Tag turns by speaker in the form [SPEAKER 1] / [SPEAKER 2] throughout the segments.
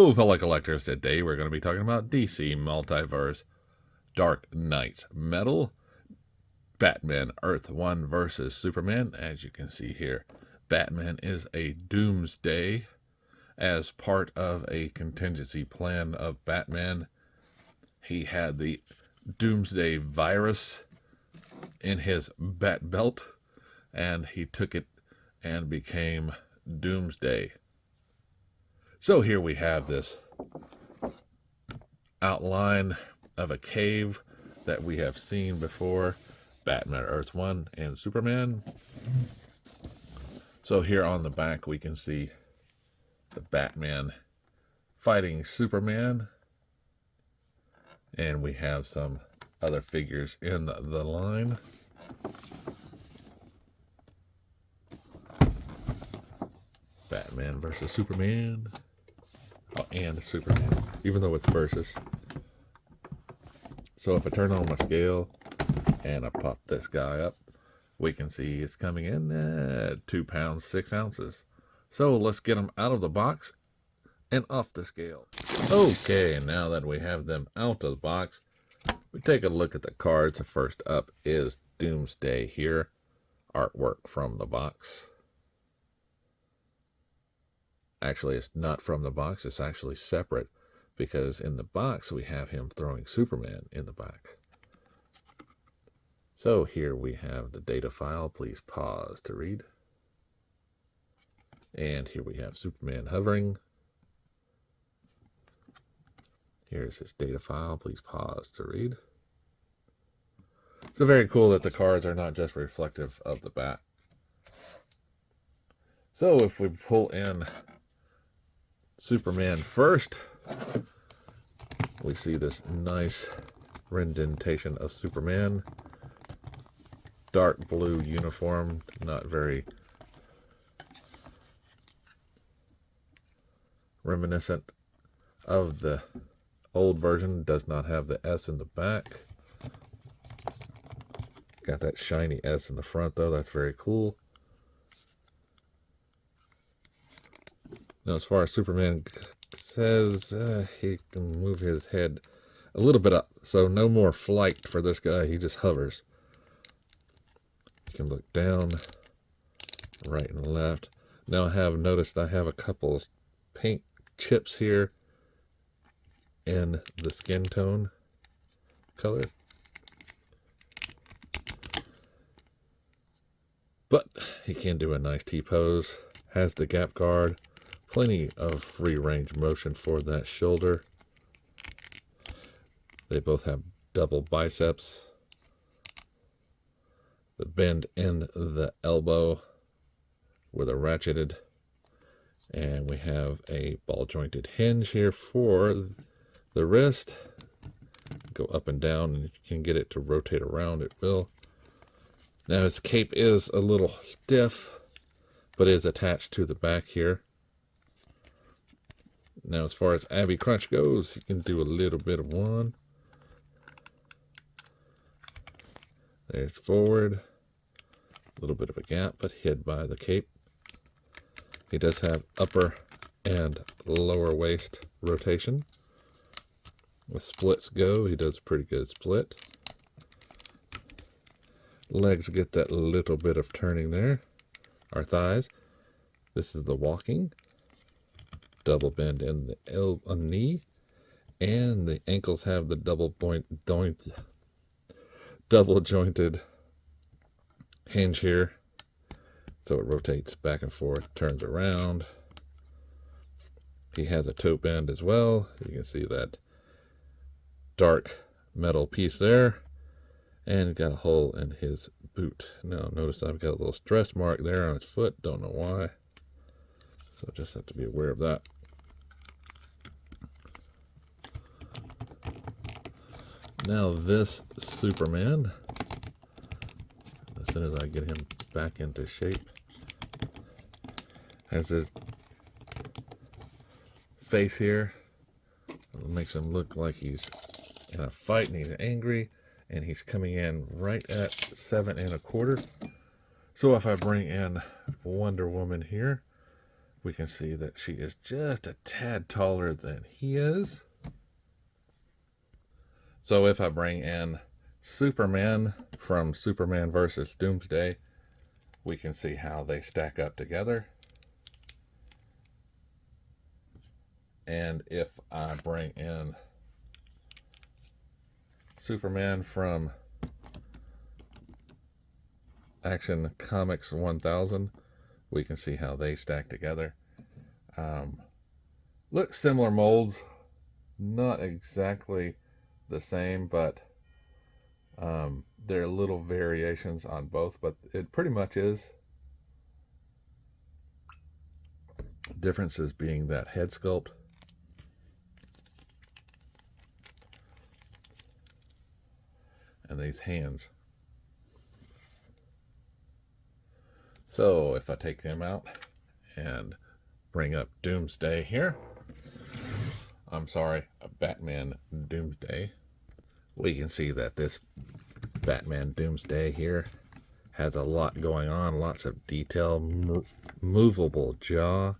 [SPEAKER 1] Hello, fellow collectors. Today we're going to be talking about DC Multiverse, Dark Knight's Metal, Batman Earth 1 versus Superman. As you can see here, Batman is a doomsday. As part of a contingency plan of Batman, he had the doomsday virus in his bat belt, and he took it and became Doomsday. So here we have this outline of a cave that we have seen before, Batman Earth 1 and Superman. So here on the back we can see the Batman fighting Superman, and we have some other figures in the line. Batman versus Superman. Oh, and Superman, even though it's versus. So if I turn on my scale and I pop this guy up, we can see it's coming in at 2 pounds 6 ounces. So let's get them out of the box and off the scale. Okay, now that we have them out of the box, we take a look at the cards. First up is Doomsday here, artwork from the box. Actually, it's not from the box, it's actually separate, because in the box we have him throwing Superman in the back. So here we have the data file. Please pause to read. And here we have Superman hovering. Here's his data file. Please pause to read. So very cool that the cards are not just reflective of the bat. So if we pull in Superman first, we see this nice rendition of Superman. Dark blue uniform, not very reminiscent of the old version. Does not have the S in the back. Got that shiny S in the front though, that's very cool. Now, as far as Superman says, he can move his head a little bit up. So no more flight for this guy. He just hovers. You can look down, right and left. Now I have noticed I have a couple paint chips here in the skin tone color. But he can do a nice T-pose. Has the gap guard. Plenty of free range motion for that shoulder. They both have double biceps. The bend in the elbow with a ratcheted. And we have a ball jointed hinge here for the wrist. Go up and down, and if you can get it to rotate around, it will. Now his cape is a little stiff, but is attached to the back here. Now, as far as Abby Crunch goes, you can do a little bit of one. There's forward. A little bit of a gap, but hid by the cape. He does have upper and lower waist rotation. With splits go, he does a pretty good split. Legs get that little bit of turning there. Our thighs. This is the walking. Double bend in the knee, and the ankles have the double jointed hinge here, so it rotates back and forth, turns around. He has a toe bend as well. You can see that dark metal piece there, and got a hole in his boot. Now notice I've got a little stress mark there on his foot, don't know why, so just have to be aware of that. Now this Superman, as soon as I get him back into shape, has his face here. It makes him look like he's in a fight and he's angry, and he's coming in right at 7 1/4. So if I bring in Wonder Woman here, we can see that she is just a tad taller than he is. So if I bring in Superman from Superman versus Doomsday, we can see how they stack up together. And if I bring in Superman from Action Comics 1000, we can see how they stack together. Look similar molds, not exactly the same, but there are little variations on both, but it pretty much is. Differences being that head sculpt and these hands. So if I take them out and bring up Doomsday here, I'm sorry, a Batman Doomsday, we can see that this Batman Doomsday here has a lot going on, lots of detail, movable jaw,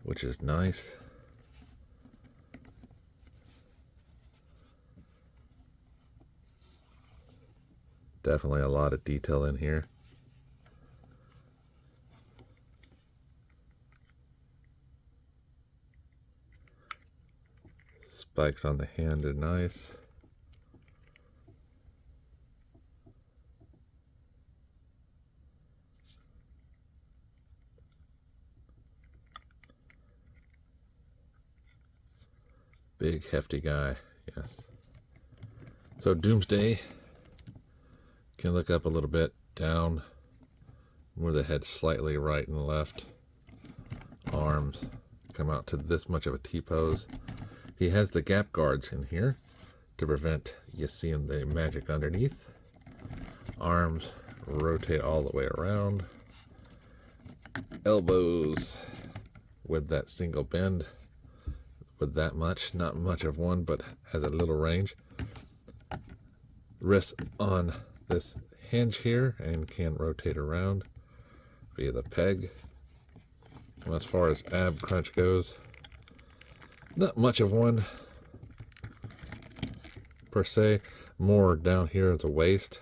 [SPEAKER 1] which is nice. Definitely a lot of detail in here. Spikes on the hand are nice. Big hefty guy, yes. So Doomsday can look up a little bit, down, move the head slightly right and left. Arms come out to this much of a T-pose. He has the gap guards in here to prevent you seeing the magic underneath. Arms rotate all the way around. Elbows with that single bend, with that much, not much of one, but has a little range. Wrists on this hinge here and can rotate around via the peg. Well, as far as ab crunch goes, not much of one per se, more down here at the waist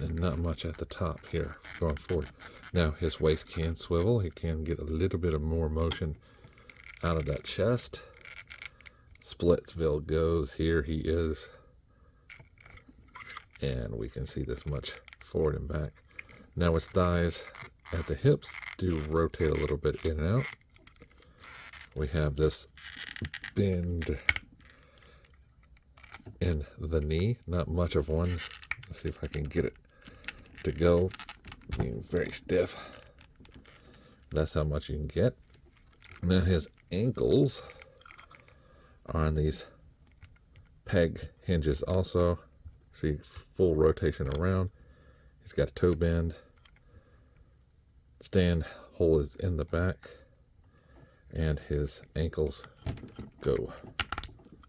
[SPEAKER 1] and not much at the top here going forward. Now his waist can swivel, he can get a little bit of more motion out of that chest. Splitsville goes, here he is, and we can see this much forward and back. Now his thighs at the hips do rotate a little bit in and out. We have this bend in the knee, not much of one. Let's see if I can get it to go, being very stiff. That's how much you can get. Now his ankles are on these peg hinges also. See, full rotation around. He's got a toe bend. Stand hole is in the back, and his ankles go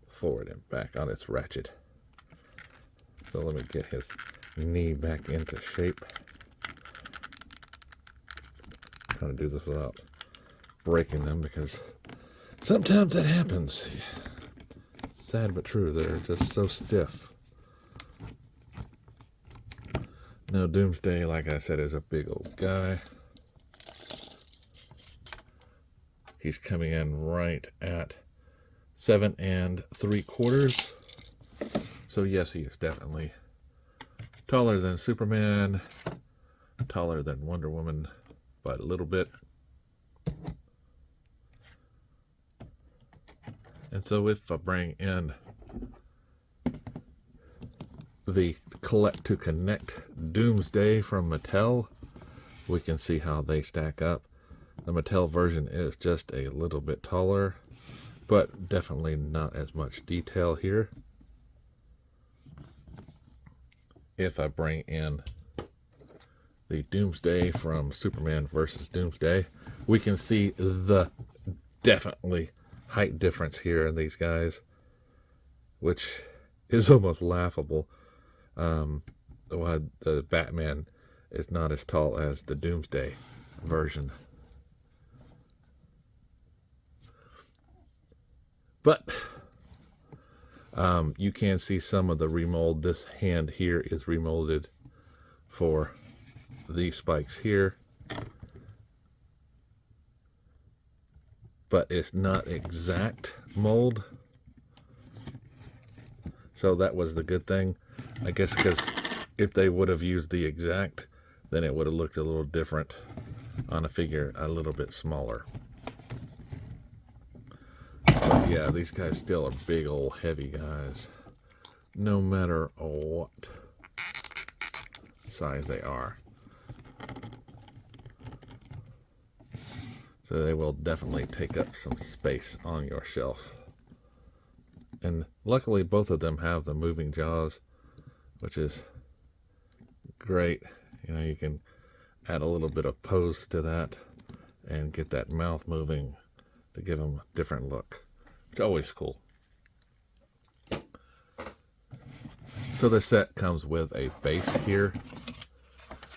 [SPEAKER 1] forward and back on its ratchet. So let me get his knee back into shape. Trying to do this without breaking them because sometimes that happens. Sad but true, they're just so stiff. Now Doomsday, like I said, is a big old guy. He's coming in right at 7 3/4. So yes, he is definitely taller than Superman, taller than Wonder Woman by a little bit. And so if I bring in the Collect to Connect Doomsday from Mattel, we can see how they stack up. The Mattel version is just a little bit taller, but definitely not as much detail here. If I bring in the Doomsday from Superman versus Doomsday, we can see the definitely height difference here in these guys, which is almost laughable. The Batman It's not as tall as the Doomsday version. But you can see some of the remold. This hand here is remolded for these spikes here. But it's not exact mold. So that was the good thing, I guess, because if they would have used the exact, then it would have looked a little different on a figure a little bit smaller. But yeah, these guys still are big old heavy guys, no matter what size they are. So they will definitely take up some space on your shelf. And luckily both of them have the moving jaws, which is great. You know, you can add a little bit of pose to that and get that mouth moving to give them a different look. It's always cool. So the set comes with a base here.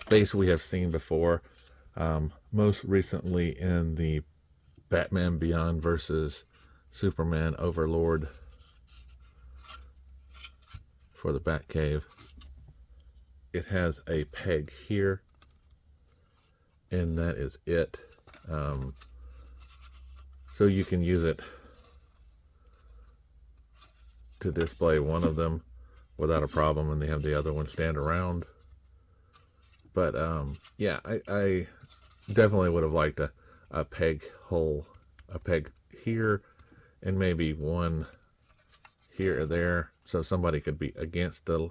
[SPEAKER 1] Base we have seen before, most recently in the Batman Beyond versus Superman Overlord for the Batcave. It has a peg here, and that is it. So you can use it to display one of them without a problem, and they have the other one stand around. But yeah, I definitely would have liked a peg hole, a peg here, and maybe one here or there, so somebody could be against the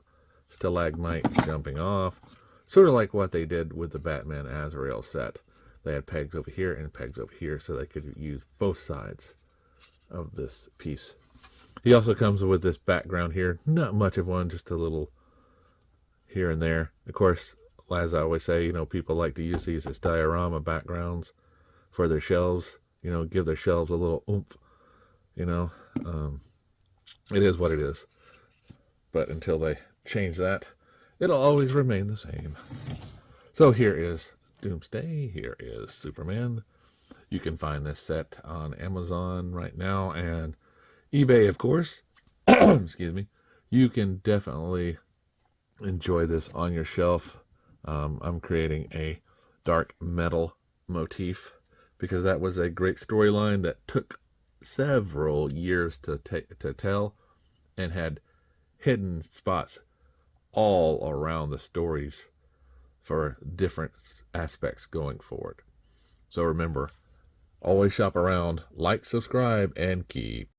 [SPEAKER 1] stalagmite jumping off, sort of like what they did with the Batman Azrael set. They had pegs over here and pegs over here, so they could use both sides of this piece. He also comes with this background here, not much of one, just a little here and there. Of course, as I always say, you know, people like to use these as diorama backgrounds for their shelves, you know, give their shelves a little oomph, you know. It is what it is. But until they change that, it'll always remain the same. So here is Doomsday, here is Superman. You can find this set on Amazon right now and eBay, of course. Excuse me. You can definitely enjoy this on your shelf. I'm creating a dark metal motif because that was a great storyline that took several years to tell and had hidden spots all around the stories for different aspects going forward. So remember, always shop around, like, subscribe, and keep